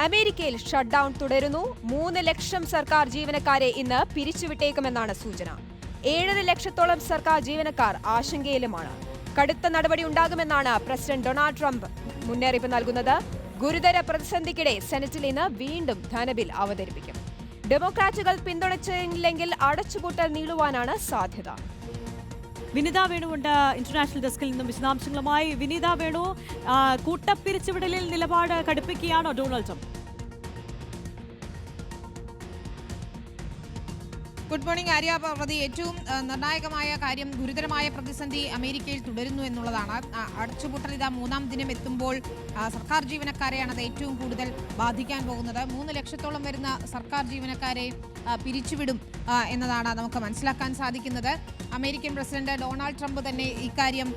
അമേരിക്കയിൽ ഷട്ട്ഡൌൺ തുടരുന്നു. 3 ലക്ഷം സർക്കാർ ജീവനക്കാരെ ഇന്ന് പിരിച്ചുവിട്ടേക്കുമെന്നാണ് സൂചന. 7 ലക്ഷത്തോളം സർക്കാർ ജീവനക്കാർ ആശങ്കയിലുമാണ്. കടുത്ത നടപടി ഉണ്ടാകുമെന്നാണ് പ്രസിഡന്റ് ഡൊണാൾഡ് ട്രംപ് മുന്നറിയിപ്പ് നൽകുന്നത്. ഗുരുതര പ്രതിസന്ധിക്കിടെ സെനറ്റിൽ ഇന്ന് വീണ്ടും ധനബിൽ അവതരിപ്പിക്കും. ഡെമോക്രാറ്റുകൾ പിന്തുണച്ചില്ലെങ്കിൽ അടച്ചുപൂട്ടൽ നീളുവാനാണ് സാധ്യത. വിനിത വേണുണ്ട് ഇന്റർനാഷണൽ ഡെസ്കിൽ നിന്നും വിശദാംശങ്ങളുമായി. വിനിത വേണു, കൂട്ടപ്പിരിച്ചുവിടലിൽ നിലപാട് കടുപ്പിക്കുകയാണോ Donald Trump? Good morning Arya. Parvathi, ഏറ്റവും നിർണായകമായ കാര്യം ഗുരുതരമായ പ്രതിസന്ധി അമേരിക്കയിൽ തുടരുന്നു എന്നുള്ളതാണ്. അടച്ചുപൂട്ടൽ ഇതാ 3-ാം ദിനം എത്തുമ്പോൾ സർക്കാർ ജീവനക്കാരെയാണ് അത് ഏറ്റവും കൂടുതൽ ബാധിക്കാൻ പോകുന്നത്. 3 ലക്ഷത്തോളം വരുന്ന സർക്കാർ ജീവനക്കാരെ പിരിച്ചുവിടും എന്നതാണ് നമുക്ക് മനസ്സിലാക്കാൻ സാധിക്കുന്നത്. അമേരിക്കൻ പ്രസിഡന്റ് ഡൊണാൾഡ് ട്രംപ് തന്നെ ഇക്കാര്യം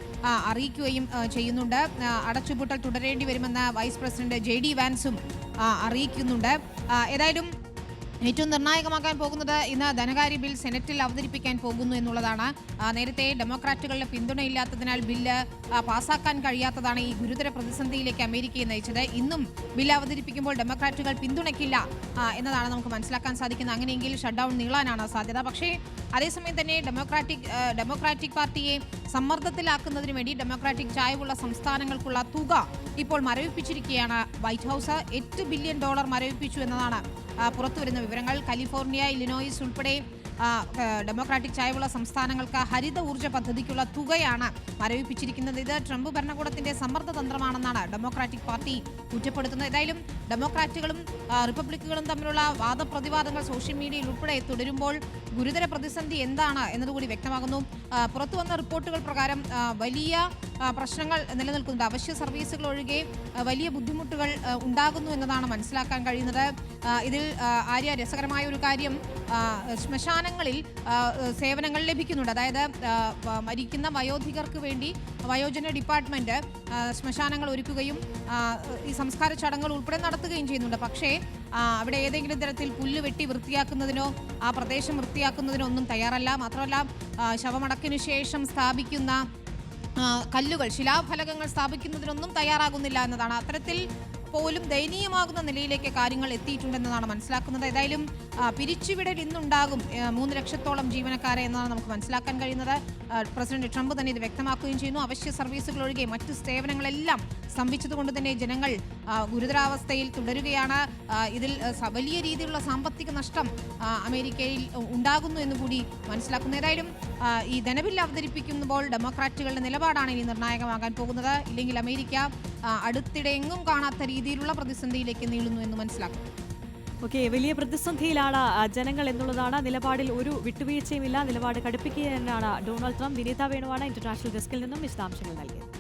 അറിയിക്കുകയും ചെയ്യുന്നുണ്ട്. അടച്ചുപൂട്ടൽ തുടരേണ്ടി വരുമെന്ന് വൈസ് പ്രസിഡന്റ് JD വാൻസും അറിയിക്കുന്നുണ്ട്. ഏതായാലും ഏറ്റവും നിർണായകമാക്കാൻ പോകുന്നത് ഇന്ന് ധനകാര്യ ബിൽ സെനറ്റിൽ അവതരിപ്പിക്കാൻ പോകുന്നു എന്നുള്ളതാണ്. നേരത്തെ ഡെമോക്രാറ്റുകളുടെ പിന്തുണയില്ലാത്തതിനാൽ ബില്ല് പാസാക്കാൻ കഴിയാത്തതാണ് ഈ ഗുരുതര പ്രതിസന്ധിയിലേക്ക് അമേരിക്കയെ നയിച്ചത്. ഇന്നും ബില്ല് അവതരിപ്പിക്കുമ്പോൾ ഡെമോക്രാറ്റുകൾ പിന്തുണയ്ക്കില്ല എന്നതാണ് നമുക്ക് മനസ്സിലാക്കാൻ സാധിക്കുന്നത്. അങ്ങനെയെങ്കിൽ ഷട്ട്ഡൌൺ നീളാനാണ് സാധ്യത. പക്ഷേ അതേസമയം തന്നെ ഡെമോക്രാറ്റിക് പാർട്ടിയെ സമ്മർദ്ദത്തിലാക്കുന്നതിന് വേണ്ടി ഡെമോക്രാറ്റിക് ചായ്വുള്ള സംസ്ഥാനങ്ങൾക്കുള്ള തുക ഇപ്പോൾ മരവിപ്പിച്ചിരിക്കുകയാണ് വൈറ്റ് ഹൗസ്. $8 ബില്യൺ മരവിപ്പിച്ചു എന്നതാണ് പുറത്തുവരുന്ന വിവരങ്ങൾ. കാലിഫോർണിയ, ഇലിനോയിസ് ഉൾപ്പെടെ ഡെമോക്രാറ്റിക് ചായ്വുള്ള സംസ്ഥാനങ്ങൾക്ക് ഹരിത ഊർജ്ജ പദ്ധതിക്കുള്ള തുകയാണ് മരവിപ്പിച്ചിരിക്കുന്നത്. ഇത് ട്രംപ് ഭരണകൂടത്തിന്റെ സമ്മർദ്ദ തന്ത്രമാണെന്നാണ് ഡെമോക്രാറ്റിക് പാർട്ടി കുറ്റപ്പെടുത്തുന്നത്. ഏതായാലും ഡെമോക്രാറ്റുകളും റിപ്പബ്ലിക്കുകളും തമ്മിലുള്ള വാദപ്രതിവാദങ്ങൾ സോഷ്യൽ മീഡിയയിൽ ഉൾപ്പെടെ തുടരുമ്പോൾ ഗുരുതര പ്രതിസന്ധി എന്താണ് എന്നതുകൂടി വ്യക്തമാകുന്നു. പുറത്തുവന്ന റിപ്പോർട്ടുകൾ പ്രകാരം വലിയ പ്രശ്നങ്ങൾ നിലനിൽക്കുന്നുണ്ട്. അവശ്യ സർവീസുകൾ ഒഴികെ വലിയ ബുദ്ധിമുട്ടുകൾ ഉണ്ടാകുന്നു എന്നതാണ് മനസ്സിലാക്കാൻ കഴിയുന്നത്. ഇതിൽ ആര്യ, രസകരമായ ഒരു കാര്യം, ശ്മശാനങ്ങളിൽ സേവനങ്ങൾ ലഭിക്കുന്നുണ്ട്. അതായത് മരിക്കുന്ന വയോധികർക്ക് വേണ്ടി വയോജന ഡിപ്പാർട്ട്മെന്റ് ശ്മശാനങ്ങൾ ഒരുക്കുകയും ഈ സംസ്കാര ചടങ്ങുകൾ ഉൾപ്പെടെ നടത്തുകയും ചെയ്യുന്നുണ്ട്. പക്ഷേ അവിടെ ഏതെങ്കിലും തരത്തിൽ പുല്ല് വെട്ടി വൃത്തിയാക്കുന്നതിനോ ആ പ്രദേശം വൃത്തിയാക്കുന്നതിനോ ഒന്നും തയ്യാറല്ല. മാത്രമല്ല, ശവമടക്കിനു ശേഷം സ്ഥാപിക്കുന്ന കല്ലുകൾ, ശിലാഫലകങ്ങൾ സ്ഥാപിക്കുന്നതിനൊന്നും തയ്യാറാകുന്നില്ല എന്നതാണ്. അത്തരത്തിൽ പോലും ദയനീയമാകുന്ന നിലയിലേക്ക് കാര്യങ്ങൾ എത്തിയിട്ടുണ്ടെന്നതാണ് മനസ്സിലാക്കുന്നത്. ഏതായാലും പിരിച്ചുവിടൽ ഇന്നുണ്ടാകും 3 ലക്ഷത്തോളം ജീവനക്കാരെ എന്നാണ് നമുക്ക് മനസ്സിലാക്കാൻ കഴിയുന്നത്. പ്രസിഡന്റ് ട്രംപ് തന്നെ ഇത് വ്യക്തമാക്കുകയും ചെയ്യുന്നു. അവശ്യ സർവീസുകൾ ഒഴികെ മറ്റ് സേവനങ്ങളെല്ലാം സ്തംഭിച്ചതുകൊണ്ട് തന്നെ ജനങ്ങൾ ഗുരുതരാവസ്ഥയിൽ തുടരുകയാണ്. ഇതിൽ വലിയ രീതിയിലുള്ള സാമ്പത്തിക നഷ്ടം അമേരിക്കയിൽ ഉണ്ടാകുന്നു എന്ന് കൂടി മനസ്സിലാക്കുന്നു. ഏതായാലും ഈ ധനബിൽ അവതരിപ്പിക്കുമ്പോൾ ഡെമോക്രാറ്റുകളുടെ നിലപാടാണ് ഇനി നിർണായകമാകാൻ പോകുന്നത്. ഇല്ലെങ്കിൽ അമേരിക്ക അടുത്തിടെ എങ്ങും കാണാത്ത രീതിയിലുള്ള പ്രതിസന്ധിയിലേക്ക് നീളുന്നു എന്ന് മനസ്സിലാക്കുന്നു. വലിയ പ്രതിസന്ധിയിലാണ് ജനങ്ങൾ എന്നുള്ളതാണ്. നിലപാടിൽ ഒരു വിട്ടുവീഴ്ചയുമില്ല. നിലപാട് കടുപ്പിക്കുക തന്നെയാണ് ഡൊണാൾഡ് ട്രംപ്. വിനീത വേണുവാണ് ഇന്റർനാഷണൽ ഡെസ്കിൽ നിന്നും വിശദാംശങ്ങൾ നൽകിയത്.